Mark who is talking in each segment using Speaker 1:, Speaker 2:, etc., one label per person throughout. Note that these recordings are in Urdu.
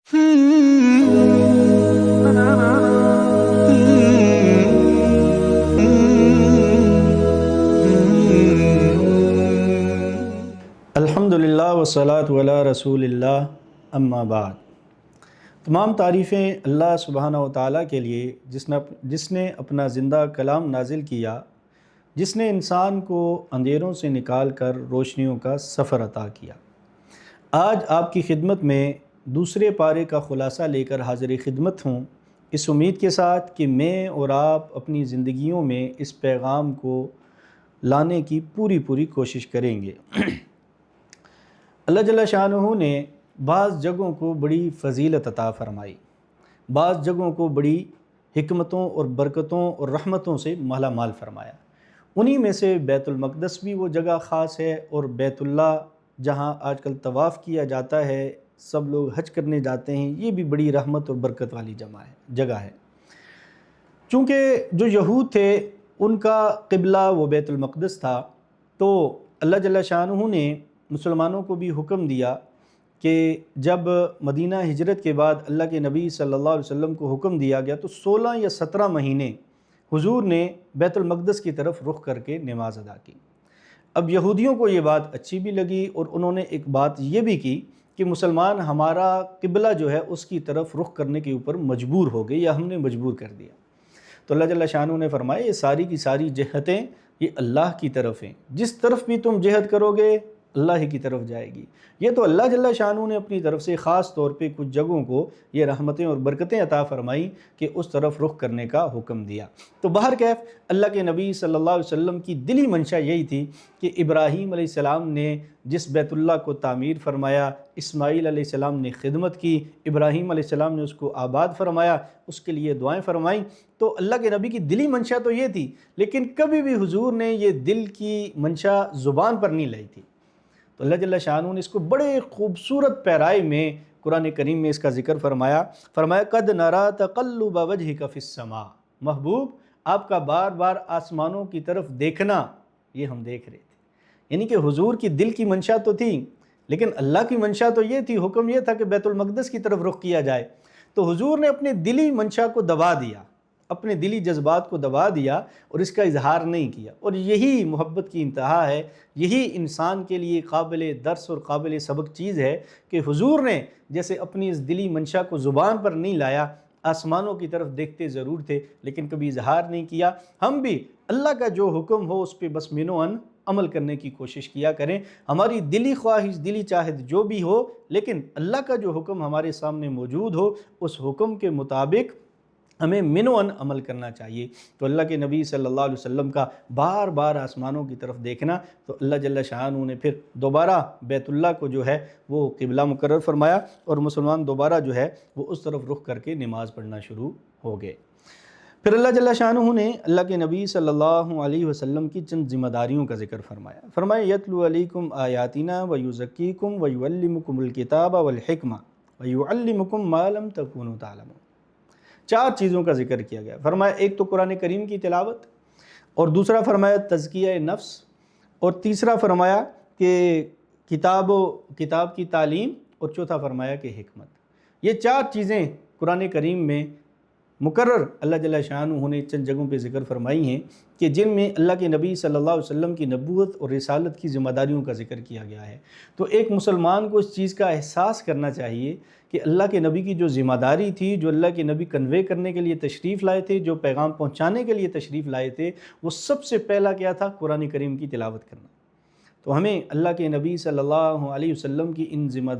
Speaker 1: الحمدللہ والصلاۃ علی رسول اللہ، اما بعد۔ تمام تعریفیں اللہ سبحانہ و تعالیٰ کے لیے جس نے اپنا زندہ کلام نازل کیا، جس نے انسان کو اندھیروں سے نکال کر روشنیوں کا سفر عطا کیا۔ آج آپ کی خدمت میں دوسرے پارے کا خلاصہ لے کر حاضر خدمت ہوں، اس امید کے ساتھ کہ میں اور آپ اپنی زندگیوں میں اس پیغام کو لانے کی پوری کوشش کریں گے۔ اللہ جل شانہ نے بعض جگہوں کو بڑی فضیلت عطا فرمائی، بعض جگہوں کو بڑی حکمتوں اور برکتوں اور رحمتوں سے مالا مال فرمایا۔ انہی میں سے بیت المقدس بھی وہ جگہ خاص ہے، اور بیت اللہ جہاں آج کل طواف کیا جاتا ہے، سب لوگ حج کرنے جاتے ہیں، یہ بھی بڑی رحمت اور برکت والی جگہ ہے۔ چونکہ جو یہود تھے ان کا قبلہ وہ بیت المقدس تھا، تو اللہ جل شانہ نے مسلمانوں کو بھی حکم دیا کہ جب مدینہ ہجرت کے بعد اللہ کے نبی صلی اللہ علیہ وسلم کو حکم دیا گیا تو 16 یا 17 مہینے حضور نے بیت المقدس کی طرف رخ کر کے نماز ادا کی۔ اب یہودیوں کو یہ بات اچھی بھی لگی، اور انہوں نے ایک بات یہ بھی کی کہ مسلمان ہمارا قبلہ جو ہے اس کی طرف رخ کرنے کے اوپر مجبور ہو گئے، یا ہم نے مجبور کر دیا۔ تو اللہ جل شانہ نے فرمایا یہ ساری کی ساری جہتیں یہ اللہ کی طرف ہیں، جس طرف بھی تم جہت کرو گے اللہ ہی کی طرف جائے گی۔ یہ تو اللہ جل شانہ نے اپنی طرف سے خاص طور پہ کچھ جگہوں کو یہ رحمتیں اور برکتیں عطا فرمائیں کہ اس طرف رخ کرنے کا حکم دیا۔ تو بہرکیف اللہ کے نبی صلی اللہ علیہ وسلم کی دلی منشا یہی تھی کہ ابراہیم علیہ السلام نے جس بیت اللہ کو تعمیر فرمایا، اسماعیل علیہ السلام نے خدمت کی، ابراہیم علیہ السلام نے اس کو آباد فرمایا، اس کے لیے دعائیں فرمائیں، تو اللہ کے نبی کی دلی منشا تو یہ تھی، لیکن کبھی بھی حضور نے یہ دل کی منشا زبان پر نہیں لائی تھی۔ تو اللہ جل شانہ نے اس کو بڑے خوبصورت پیرائی میں قرآن کریم میں اس کا ذکر فرمایا قد نرا تقلب وجہک فی السماء، محبوب آپ کا بار بار آسمانوں کی طرف دیکھنا یہ ہم دیکھ رہے تھے۔ یعنی کہ حضور کی دل کی منشا تو تھی، لیکن اللہ کی منشا تو یہ تھی، حکم یہ تھا کہ بیت المقدس کی طرف رخ کیا جائے۔ تو حضور نے اپنے دلی منشا کو دبا دیا، اپنے دلی جذبات کو دبا دیا اور اس کا اظہار نہیں کیا، اور یہی محبت کی انتہا ہے، یہی انسان کے لیے قابل درس اور قابل سبق چیز ہے کہ حضور نے جیسے اپنی اس دلی منشا کو زبان پر نہیں لایا، آسمانوں کی طرف دیکھتے ضرور تھے لیکن کبھی اظہار نہیں کیا۔ ہم بھی اللہ کا جو حکم ہو اس پہ بس منوعاً عمل کرنے کی کوشش کیا کریں، ہماری دلی خواہش دلی چاہت جو بھی ہو، لیکن اللہ کا جو حکم ہمارے سامنے موجود ہو اس حکم کے مطابق ہمیں منوعاً عمل کرنا چاہیے۔ تو اللہ کے نبی صلی اللہ علیہ وسلم کا بار بار آسمانوں کی طرف دیکھنا، تو اللہ جل شانہ نے پھر دوبارہ بیت اللہ کو جو ہے وہ قبلہ مقرر فرمایا، اور مسلمان دوبارہ جو ہے وہ اس طرف رخ کر کے نماز پڑھنا شروع ہو گئے۔ پھر اللہ جل شانہ نے اللہ کے نبی صلی اللہ علیہ وسلم کی چند ذمہ داریوں کا ذکر فرمایا یتلو علیکم آیاتنا ویزکیکم ویعلمکم الکتاب والحکمہ ویعلمکم ما لم تکونوا تعلمون۔ 4 چیزوں کا ذکر کیا گیا۔ فرمایا ایک تو قرآن کریم کی تلاوت، اور دوسرا فرمایا تزکیہ نفس، اور تیسرا فرمایا کہ کتاب کی تعلیم، اور چوتھا فرمایا کہ حکمت۔ یہ 4 چیزیں قرآن کریم میں مقرر اللہ جل شانہ نے چند جگہوں پہ ذکر فرمائی ہیں کہ جن میں اللہ کے نبی صلی اللہ علیہ وسلم کی نبوت اور رسالت کی ذمہ داریوں کا ذکر کیا گیا ہے۔ تو ایک مسلمان کو اس چیز کا احساس کرنا چاہیے کہ اللہ کے نبی کی جو ذمہ داری تھی، جو اللہ کے نبی کنوے کرنے کے لیے تشریف لائے تھے، جو پیغام پہنچانے کے لیے تشریف لائے تھے، وہ سب سے پہلا کیا تھا؟ قرآن کریم کی تلاوت کرنا۔ تو ہمیں اللہ کے نبی صلی اللہ علیہ وسلم کی ان ذمہ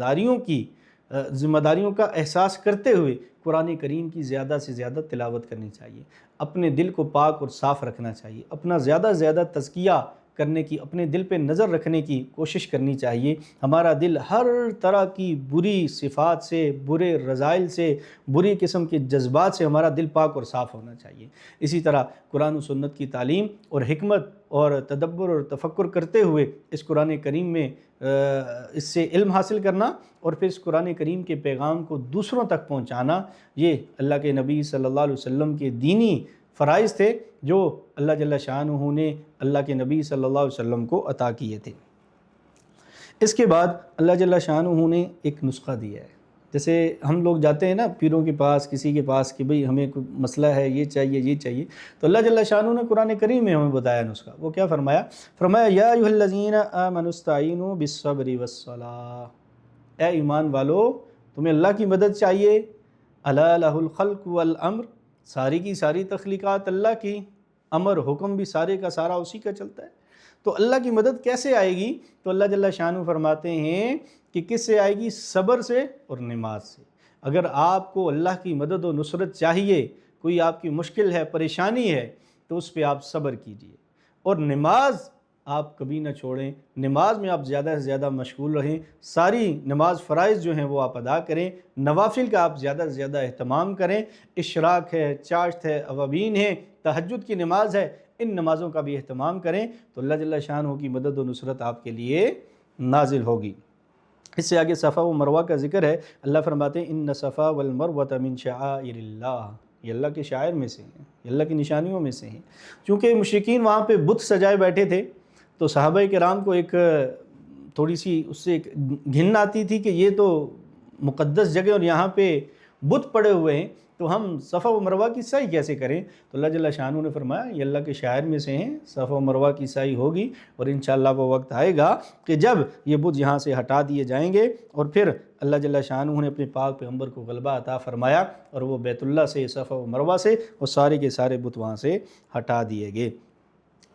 Speaker 1: داریوں کا احساس کرتے ہوئے قرآن کریم کی زیادہ سے زیادہ تلاوت کرنی چاہیے، اپنے دل کو پاک اور صاف رکھنا چاہیے، اپنا زیادہ سے زیادہ تزکیہ کرنے کی، اپنے دل پہ نظر رکھنے کی کوشش کرنی چاہیے۔ ہمارا دل ہر طرح کی بری صفات سے، برے رذائل سے، بری قسم کے جذبات سے ہمارا دل پاک اور صاف ہونا چاہیے۔ اسی طرح قرآن و سنت کی تعلیم اور حکمت اور تدبر اور تفکر کرتے ہوئے اس قرآن کریم میں اس سے علم حاصل کرنا، اور پھر اس قرآن کریم کے پیغام کو دوسروں تک پہنچانا، یہ اللہ کے نبی صلی اللہ علیہ وسلم کے دینی فرائض تھے جو اللہ جل شانہ نے اللہ کے نبی صلی اللہ علیہ وسلم کو عطا کیے تھے۔ اس کے بعد اللہ جل شانہ نے ایک نسخہ دیا ہے، جیسے ہم لوگ جاتے ہیں نا پیروں کے پاس، کسی کے پاس کہ بھئی ہمیں کوئی مسئلہ ہے، یہ چاہیے یہ چاہیے، تو اللہ جل شانہ نے قرآن کریم میں ہمیں بتایا نسخہ. وہ کیا فرمایا یا ایھا الذین آمنوا استعینوا بالصبر والصلاۃ، اے ایمان والو تمہیں اللہ کی مدد چاہیے. الا لہ الخلق والامر، ساری کی ساری تخلیقات اللہ کی، امر حکم بھی سارے کا سارا اسی کا چلتا ہے. تو اللہ کی مدد کیسے آئے گی؟ تو اللہ جل شانہ فرماتے ہیں کہ کس سے آئے گی؟ صبر سے اور نماز سے. اگر آپ کو اللہ کی مدد و نصرت چاہیے، کوئی آپ کی مشکل ہے، پریشانی ہے، تو اس پہ آپ صبر کیجئے، اور نماز آپ کبھی نہ چھوڑیں. نماز میں آپ زیادہ سے زیادہ مشغول رہیں، ساری نماز فرائض جو ہیں وہ آپ ادا کریں، نوافل کا آپ زیادہ سے زیادہ اہتمام کریں. اشراق ہے، چاشت ہے، اوابین ہے، تہجد کی نماز ہے، ان نمازوں کا بھی اہتمام کریں تو اللہ جل شانہ کی مدد و نصرت آپ کے لیے نازل ہوگی. اس سے آگے صفا و مروہ کا ذکر ہے. اللہ فرماتے ہیں ان صفا والمروۃ من شعائر اللہ، یہ اللہ کے شعائر میں سے ہیں، یہ اللہ کی نشانیوں میں سے ہیں. چونکہ مشرکین وہاں پہ بت سجائے بیٹھے تھے تو صحابہ کرام کو ایک تھوڑی سی اس سے ایک گھن آتی تھی کہ یہ تو مقدس جگہ اور یہاں پہ بت پڑے ہوئے ہیں، تو ہم صفا و مروہ کی سعی کیسے کریں؟ تو اللہ جل شانہ نے فرمایا یہ اللہ کے شاعر میں سے ہیں، صفا و مروہ کی سعی ہوگی، اور انشاءاللہ وہ وقت آئے گا کہ جب یہ بت یہاں سے ہٹا دیے جائیں گے، اور پھر اللہ جل شانہ نے اپنے پاک پیغمبر کو غلبہ عطا فرمایا، اور وہ بیت اللہ سے، صفا و مروہ سے، وہ سارے کے سارے بت وہاں سے ہٹا دیے گئے.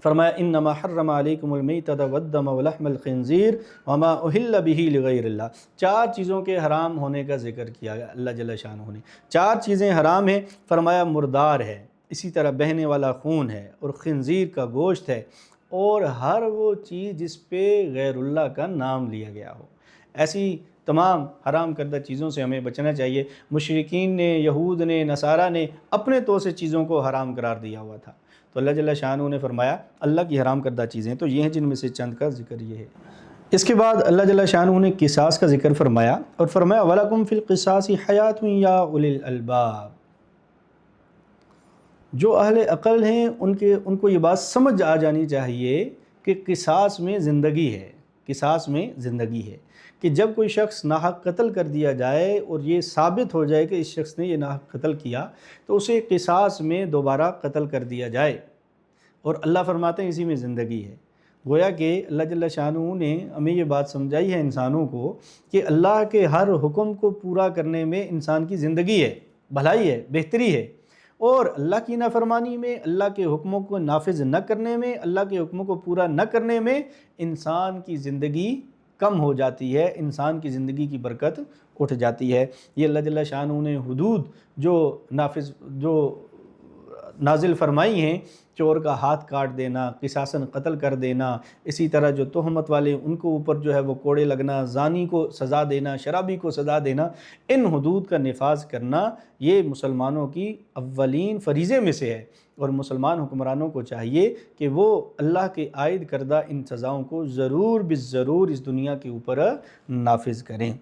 Speaker 1: فرمایا انما حرم علیکم المیتۃ والدم ولحم الخنزیر وما اہل بہ لغیر اللہ. 4 چیزوں کے حرام ہونے کا ذکر کیا اللہ جل شانہ نے. 4 چیزیں حرام ہیں. فرمایا مردار ہے، اسی طرح بہنے والا خون ہے، اور خنزیر کا گوشت ہے، اور ہر وہ چیز جس پہ غیر اللہ کا نام لیا گیا ہو. ایسی تمام حرام کردہ چیزوں سے ہمیں بچنا چاہیے. مشرکین نے، یہود نے، نصارہ نے اپنے طور سے چیزوں کو حرام قرار دیا ہوا تھا، تو اللہ جل شانہ نے فرمایا اللہ کی حرام کردہ چیزیں تو یہ ہیں جن میں سے چند کا ذکر یہ ہے. اس کے بعد اللہ جل شانہ نے قصاص کا ذکر فرمایا، اور فرمایا وَلَكُمْ فِي الْقِصَاصِ حَيَاةٌ يَا أُولِي الْأَلْبَابِ. جو اہل عقل ہیں ان کو یہ بات سمجھ آ جانی چاہیے کہ قصاص میں زندگی ہے. قصاص میں زندگی ہے کہ جب کوئی شخص ناحق قتل کر دیا جائے اور یہ ثابت ہو جائے کہ اس شخص نے یہ ناحق قتل کیا، تو اسے قصاص میں دوبارہ قتل کر دیا جائے. اور اللہ فرماتے ہیں اسی میں زندگی ہے. گویا کہ اللہ جل شانہ نے ہمیں یہ بات سمجھائی ہے انسانوں کو کہ اللہ کے ہر حکم کو پورا کرنے میں انسان کی زندگی ہے، بھلائی ہے، بہتری ہے، اور اللہ کی نافرمانی میں، اللہ کے حکموں کو نافذ نہ کرنے میں، اللہ کے حکموں کو پورا نہ کرنے میں انسان کی زندگی کم ہو جاتی ہے، انسان کی زندگی کی برکت اٹھ جاتی ہے. یہ اللہ جل شانہ نے حدود جو نازل فرمائی ہیں، چور کا ہاتھ کاٹ دینا، قصاصاً قتل کر دینا، اسی طرح جو تہمت والے ان کو اوپر جو ہے وہ کوڑے لگنا، زانی کو سزا دینا، شرابی کو سزا دینا، ان حدود کا نفاذ کرنا یہ مسلمانوں کی اولین فریضے میں سے ہے. اور مسلمان حکمرانوں کو چاہیے کہ وہ اللہ کے عائد کردہ ان سزاؤں کو ضرور بالضرور اس دنیا کے اوپر نافذ کریں.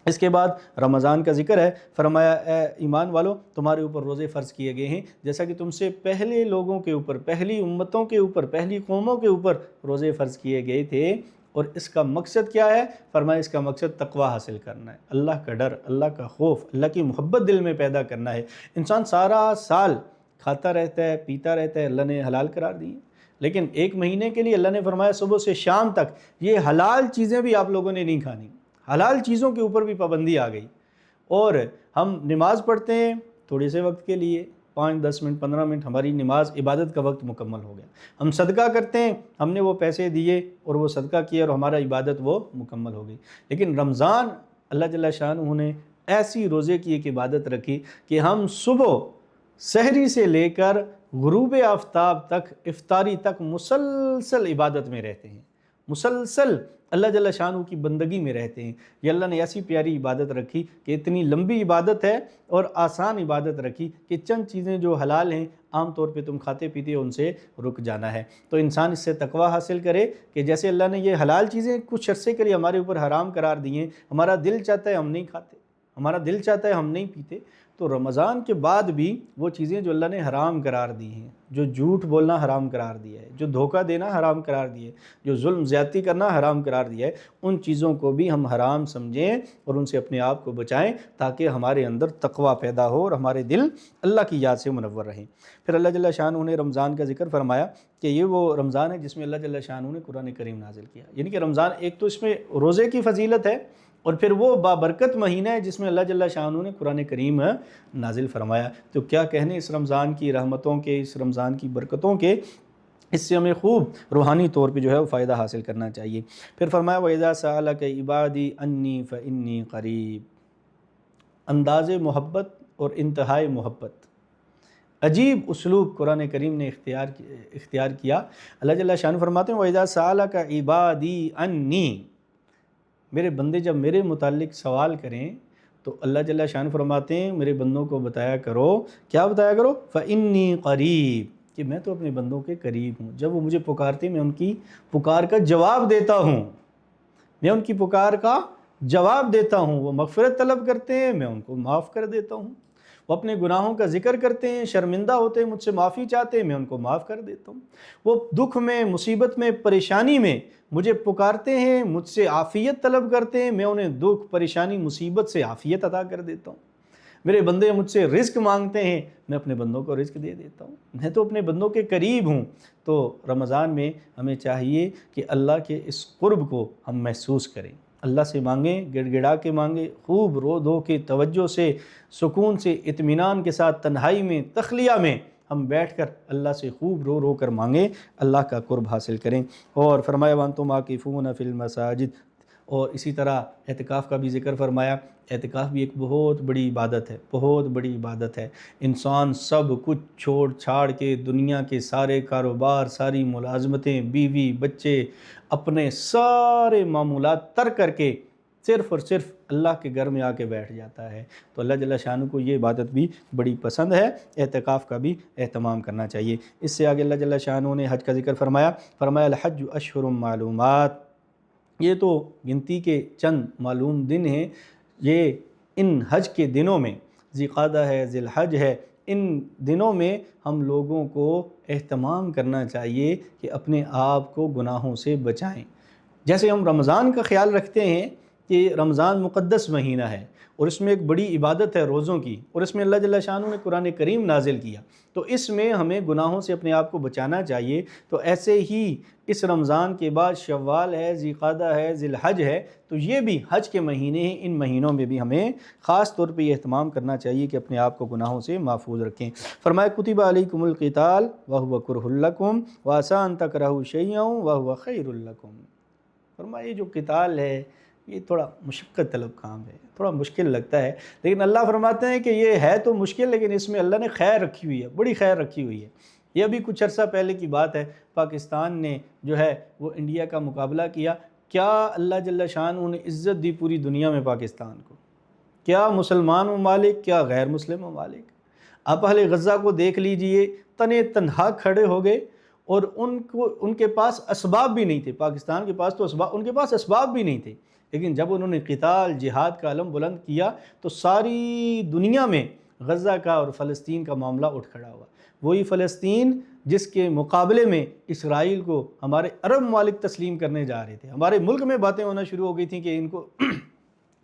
Speaker 1: اس کے بعد رمضان کا ذکر ہے. فرمایا اے ایمان والو تمہارے اوپر روزے فرض کیے گئے ہیں جیسا کہ تم سے پہلے لوگوں کے اوپر، پہلی امتوں کے اوپر، پہلی قوموں کے اوپر روزے فرض کیے گئے تھے. اور اس کا مقصد کیا ہے؟ فرمایا اس کا مقصد تقوی حاصل کرنا ہے، اللہ کا ڈر، اللہ کا خوف، اللہ کی محبت دل میں پیدا کرنا ہے. انسان سارا سال کھاتا رہتا ہے، پیتا رہتا ہے، اللہ نے حلال قرار دی، لیکن 1 مہینے کے لیے اللہ نے فرمایا صبح سے شام تک یہ حلال چیزیں بھی آپ لوگوں نے نہیں کھانی. حلال چیزوں کے اوپر بھی پابندی آ گئی. اور ہم نماز پڑھتے ہیں تھوڑے سے وقت کے لیے، 5 10 منٹ 15 منٹ ہماری نماز عبادت کا وقت مکمل ہو گیا. ہم صدقہ کرتے ہیں، ہم نے وہ پیسے دیے اور وہ صدقہ کیا اور ہمارا عبادت وہ مکمل ہو گئی. لیکن رمضان اللہ جل شانہ نے ایسی روزے کی ایک عبادت رکھی کہ ہم صبح سحری سے لے کر غروب آفتاب تک، افطاری تک مسلسل عبادت میں رہتے ہیں، مسلسل اللہ جل شانہ کی بندگی میں رہتے ہیں. یہ اللہ نے ایسی پیاری عبادت رکھی کہ اتنی لمبی عبادت ہے اور آسان عبادت رکھی کہ چند چیزیں جو حلال ہیں عام طور پہ تم کھاتے پیتے ان سے رک جانا ہے. تو انسان اس سے تقوی حاصل کرے کہ جیسے اللہ نے یہ حلال چیزیں کچھ عرصے کے لیے ہمارے اوپر حرام قرار دی ہیں، ہمارا دل چاہتا ہے ہم نہیں کھاتے، ہمارا دل چاہتا ہے ہم نہیں پیتے، تو رمضان کے بعد بھی وہ چیزیں جو اللہ نے حرام قرار دی ہیں، جو جھوٹ بولنا حرام قرار دیا ہے، جو دھوکہ دینا حرام قرار دیا ہے، جو ظلم زیادتی کرنا حرام قرار دیا ہے، ان چیزوں کو بھی ہم حرام سمجھیں اور ان سے اپنے آپ کو بچائیں، تاکہ ہمارے اندر تقوی پیدا ہو اور ہمارے دل اللہ کی یاد سے منور رہیں۔ پھر اللہ جل شانہ نے رمضان کا ذکر فرمایا کہ یہ وہ رمضان ہے جس میں اللہ جل شانہ نے قرآن کریم نازل کیا، یعنی کہ رمضان ایک تو اس میں روزے کی فضیلت ہے، اور پھر وہ بابرکت مہینہ ہے جس میں اللہ جل شانہ نے قرآن کریم نازل فرمایا۔ تو کیا کہنے اس رمضان کی رحمتوں کے، اس رمضان کی برکتوں کے، اس سے ہمیں خوب روحانی طور پہ جو ہے وہ فائدہ حاصل کرنا چاہیے۔ پھر فرمایا وَإِذَا سَأَلَكَ عِبَادِي عَنِّي فَإِنِّي قَرِيب، انداز محبت اور انتہائی محبت، عجیب اسلوب قرآن کریم نے اختیار کیا۔ اللہ جل شانہ فرماتے ہیں وَإِذَا سَأَلَكَ عِبَادِي عَنِّي، میرے بندے جب میرے متعلق سوال کریں تو اللہ جل شانہ فرماتے ہیں میرے بندوں کو بتایا کرو، کیا بتایا کرو؟ فَإِنِّي قَرِيب، کہ میں تو اپنے بندوں کے قریب ہوں، جب وہ مجھے پکارتے ہیں میں ان کی پکار کا جواب دیتا ہوں، میں ان کی پکار کا جواب دیتا ہوں۔ وہ مغفرت طلب کرتے ہیں میں ان کو معاف کر دیتا ہوں، وہ اپنے گناہوں کا ذکر کرتے ہیں، شرمندہ ہوتے ہیں، مجھ سے معافی چاہتے ہیں، میں ان کو معاف کر دیتا ہوں، وہ دکھ میں، مصیبت میں، پریشانی میں مجھے پکارتے ہیں، مجھ سے عافیت طلب کرتے ہیں، میں انہیں دکھ، پریشانی، مصیبت سے عافیت عطا کر دیتا ہوں۔ میرے بندے مجھ سے رزق مانگتے ہیں، میں اپنے بندوں کو رزق دے دیتا ہوں، میں تو اپنے بندوں کے قریب ہوں۔ تو رمضان میں ہمیں چاہیے کہ اللہ کے اس قرب کو ہم محسوس کریں، اللہ سے مانگیں، گڑ گڑا کے مانگیں، خوب رو دھو کے توجہ سے، سکون سے، اطمینان کے ساتھ، تنہائی میں، تخلیہ میں ہم بیٹھ کر اللہ سے خوب رو رو کر مانگیں، اللہ کا قرب حاصل کریں۔ اور فرمایا وَأَنْتُمْ عَاكِفُونَ فِي الْمَسَاجِدِ، اور اسی طرح اعتکاف کا بھی ذکر فرمایا۔ اعتکاف بھی ایک بہت بڑی عبادت ہے، بہت بڑی عبادت ہے۔ انسان سب کچھ چھوڑ چھاڑ کے، دنیا کے سارے کاروبار، ساری ملازمتیں، بیوی بچے، اپنے سارے معمولات ترک کر کے صرف اور صرف اللہ کے گھر میں آ کے بیٹھ جاتا ہے۔ تو اللہ جل شانہ کو یہ عبادت بھی بڑی پسند ہے، اعتکاف کا بھی اہتمام کرنا چاہیے۔ اس سے آگے اللہ جل شانہ نے حج کا ذکر فرمایا الحج اشہر معلومات، یہ تو گنتی کے چند معلوم دن ہیں، یہ ان حج کے دنوں میں، ذی قعدہ ہے، ذی الحج ہے، ان دنوں میں ہم لوگوں کو اہتمام کرنا چاہیے کہ اپنے آپ کو گناہوں سے بچائیں۔ جیسے ہم رمضان کا خیال رکھتے ہیں کہ رمضان مقدس مہینہ ہے اور اس میں ایک بڑی عبادت ہے روزوں کی، اور اس میں اللہ جل شانہ نے قرآن کریم نازل کیا، تو اس میں ہمیں گناہوں سے اپنے آپ کو بچانا چاہیے۔ تو ایسے ہی اس رمضان کے بعد شوال ہے، ذی قعدہ ہے، ذی الحج ہے، تو یہ بھی حج کے مہینے ہیں، ان مہینوں میں بھی ہمیں خاص طور پہ یہ اہتمام کرنا چاہیے کہ اپنے آپ کو گناہوں سے محفوظ رکھیں۔ فرمایا کتب علیکم القتال وہو کرہ لکم وعسی ان تکرہوا شیئا وہو خیر لکم۔ فرمایا یہ جو قتال ہے یہ تھوڑا مشقت طلب کام ہے، تھوڑا مشکل لگتا ہے، لیکن اللہ فرماتے ہیں کہ یہ ہے تو مشکل، لیکن اس میں اللہ نے خیر رکھی ہوئی ہے، بڑی خیر رکھی ہوئی ہے۔ یہ ابھی کچھ عرصہ پہلے کی بات ہے، پاکستان نے جو ہے وہ انڈیا کا مقابلہ کیا، کیا اللہ جل شانہ نے عزت دی پوری دنیا میں پاکستان کو، کیا مسلمان ممالک، کیا غیر مسلم ممالک۔ آپ اہل غزہ کو دیکھ لیجئے، تنے تنہا کھڑے ہو گئے، اور ان کے پاس اسباب بھی نہیں تھے، پاکستان کے پاس تو ان کے پاس اسباب بھی نہیں تھے، لیکن جب انہوں نے قتال، جہاد کا علم بلند کیا تو ساری دنیا میں غزہ کا اور فلسطین کا معاملہ اٹھ کھڑا ہوا۔ وہی فلسطین جس کے مقابلے میں اسرائیل کو ہمارے عرب ممالک تسلیم کرنے جا رہے تھے، ہمارے ملک میں باتیں ہونا شروع ہو گئی تھیں کہ ان کو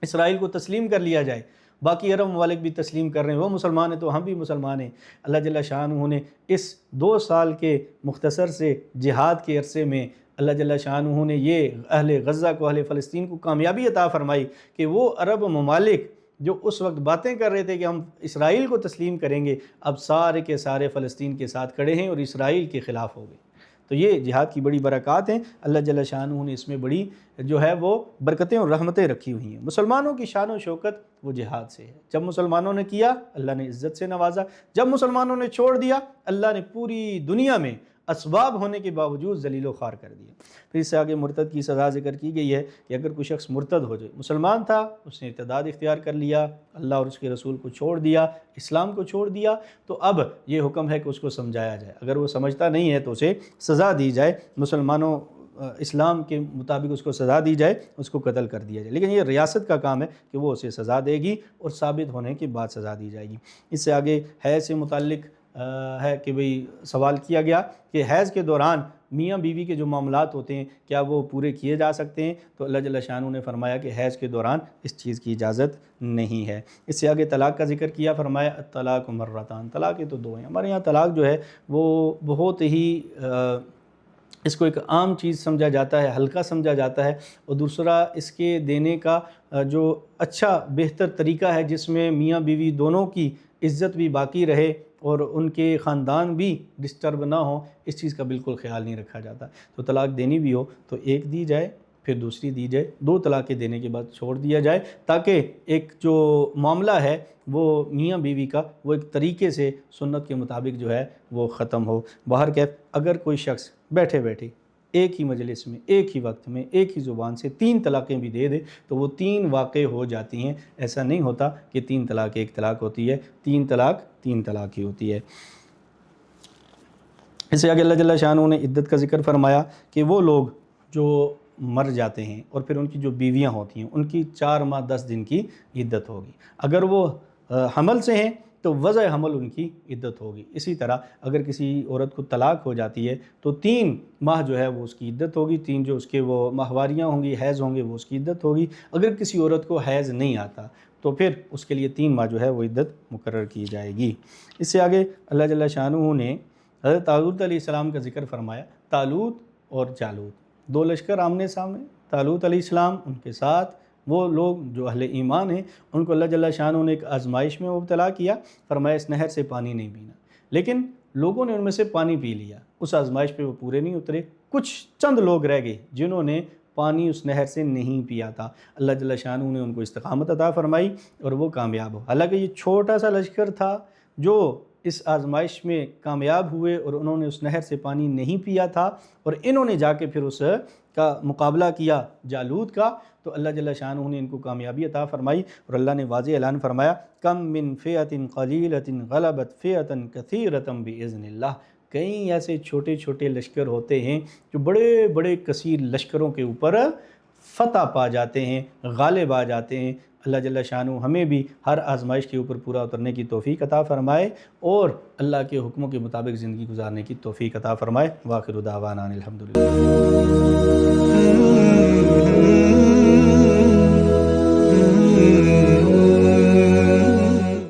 Speaker 1: اسرائیل کو تسلیم کر لیا جائے، باقی عرب ممالک بھی تسلیم کر رہے ہیں، وہ مسلمان ہیں تو ہم بھی مسلمان ہیں۔ اللہ جل شانہ نے اس 2 سال کے مختصر سے جہاد کے عرصے میں اللہ جل شانہ نے یہ اہل غزہ کو، اہل فلسطین کو کامیابی عطا فرمائی کہ وہ عرب ممالک جو اس وقت باتیں کر رہے تھے کہ ہم اسرائیل کو تسلیم کریں گے، اب سارے کے سارے فلسطین کے ساتھ کھڑے ہیں اور اسرائیل کے خلاف ہو گئے۔ تو یہ جہاد کی بڑی برکات ہیں، اللہ جل شانہ نے اس میں بڑی جو ہے وہ برکتیں اور رحمتیں رکھی ہوئی ہیں۔ مسلمانوں کی شان و شوکت وہ جہاد سے ہے، جب مسلمانوں نے کیا اللہ نے عزت سے نوازا، جب مسلمانوں نے چھوڑ دیا اللہ نے پوری دنیا میں اسباب ہونے کے باوجود ذلیل و خوار کر دیا۔ پھر اس سے آگے مرتد کی سزا ذکر کی گئی ہے کہ اگر کوئی شخص مرتد ہو جائے، مسلمان تھا اس نے ارتداد اختیار کر لیا، اللہ اور اس کے رسول کو چھوڑ دیا، اسلام کو چھوڑ دیا، تو اب یہ حکم ہے کہ اس کو سمجھایا جائے، اگر وہ سمجھتا نہیں ہے تو اسے سزا دی جائے۔ مسلمانوں اسلام کے مطابق اس کو سزا دی جائے، اس کو قتل کر دیا جائے، لیکن یہ ریاست کا کام ہے کہ وہ اسے سزا دے گی اور ثابت ہونے کے بعد سزا دی جائے گی۔ اس سے آگے حیض سے متعلق ہے کہ بھئی سوال کیا گیا کہ حیض کے دوران میاں بیوی کے جو معاملات ہوتے ہیں کیا وہ پورے کیے جا سکتے ہیں؟ تو اللہ جل شانہ نے فرمایا کہ حیض کے دوران اس چیز کی اجازت نہیں ہے۔ اس سے آگے طلاق کا ذکر کیا، فرمایا الطلاق مرتان، طلاق تو دو ہیں۔ ہمارے یہاں طلاق جو ہے وہ بہت ہی اس کو ایک عام چیز سمجھا جاتا ہے، ہلکا سمجھا جاتا ہے، اور دوسرا اس کے دینے کا جو اچھا بہتر طریقہ ہے جس میں میاں بیوی دونوں کی عزت بھی باقی رہے اور ان کے خاندان بھی ڈسٹرب نہ ہوں، اس چیز کا بالکل خیال نہیں رکھا جاتا۔ تو طلاق دینی بھی ہو تو ایک دی جائے پھر دوسری دی جائے، دو طلاقیں دینے کے بعد چھوڑ دیا جائے، تاکہ ایک جو معاملہ ہے وہ میاں بیوی کا وہ ایک طریقے سے سنت کے مطابق جو ہے وہ ختم ہو۔ بہرکیف اگر کوئی شخص بیٹھے بیٹھے ایک ہی مجلس میں ایک ہی وقت میں ایک ہی زبان سے 3 طلاقیں بھی دے دے تو وہ 3 واقع ہو جاتی ہیں۔ ایسا نہیں ہوتا کہ 3 طلاق ایک طلاق ہوتی ہے، 3 طلاق 3 طلاق ہی ہوتی ہے۔ اس سے آگے اللہ جل شانہ نے عدت کا ذکر فرمایا کہ وہ لوگ جو مر جاتے ہیں اور پھر ان کی جو بیویاں ہوتی ہیں ان کی 4 ماہ 10 دن کی عدت ہوگی۔ اگر وہ حمل سے ہیں تو وضع حمل ان کی عدت ہوگی۔ اسی طرح اگر کسی عورت کو طلاق ہو جاتی ہے تو 3 ماہ جو ہے وہ اس کی عدت ہوگی، 3 جو اس کے وہ ماہواریاں ہوں گی، حیض ہوں گے، وہ اس کی عدت ہوگی۔ اگر کسی عورت کو حیض نہیں آتا تو پھر اس کے لیے 3 ماہ جو ہے وہ عدت مقرر کی جائے گی۔ اس سے آگے اللہ جل شانہ نے حضرت طالوت علیہ السلام کا ذکر فرمایا۔ طالوت اور جالوت 2 لشکر آمنے سامنے، طالوت علیہ السلام ان کے ساتھ وہ لوگ جو اہل ایمان ہیں، ان کو اللہ جل شانہ نے ایک آزمائش میں مبتلا کیا، فرمایا اس نہر سے پانی نہیں پینا، لیکن لوگوں نے ان میں سے پانی پی لیا، اس آزمائش پہ وہ پورے نہیں اترے، کچھ چند لوگ رہ گئے جنہوں نے پانی اس نہر سے نہیں پیا تھا، اللہ جل شانہ نے ان کو استقامت عطا فرمائی اور وہ کامیاب ہو۔ حالانکہ یہ چھوٹا سا لشکر تھا جو اس آزمائش میں کامیاب ہوئے اور انہوں نے اس نہر سے پانی نہیں پیا تھا، اور انہوں نے جا کے پھر اس کا مقابلہ کیا جالوت کا، تو اللہ جل شانہ نے ان کو کامیابی عطا فرمائی، اور اللہ نے واضح اعلان فرمایا کم من فئۃ قلیلۃ غلبت فئۃ کثیرۃ باذن اللہ۔ کئی ایسے چھوٹے چھوٹے لشکر ہوتے ہیں جو بڑے بڑے کثیر لشکروں کے اوپر فتح پا جاتے ہیں، غالب آ جاتے ہیں۔ اللہ جل شانہ ہمیں بھی ہر آزمائش کے اوپر پورا اترنے کی توفیق عطا فرمائے اور اللہ کے حکموں کے مطابق زندگی گزارنے کی توفیق عطا فرمائے۔ وآخر دعوانا الحمدللہ۔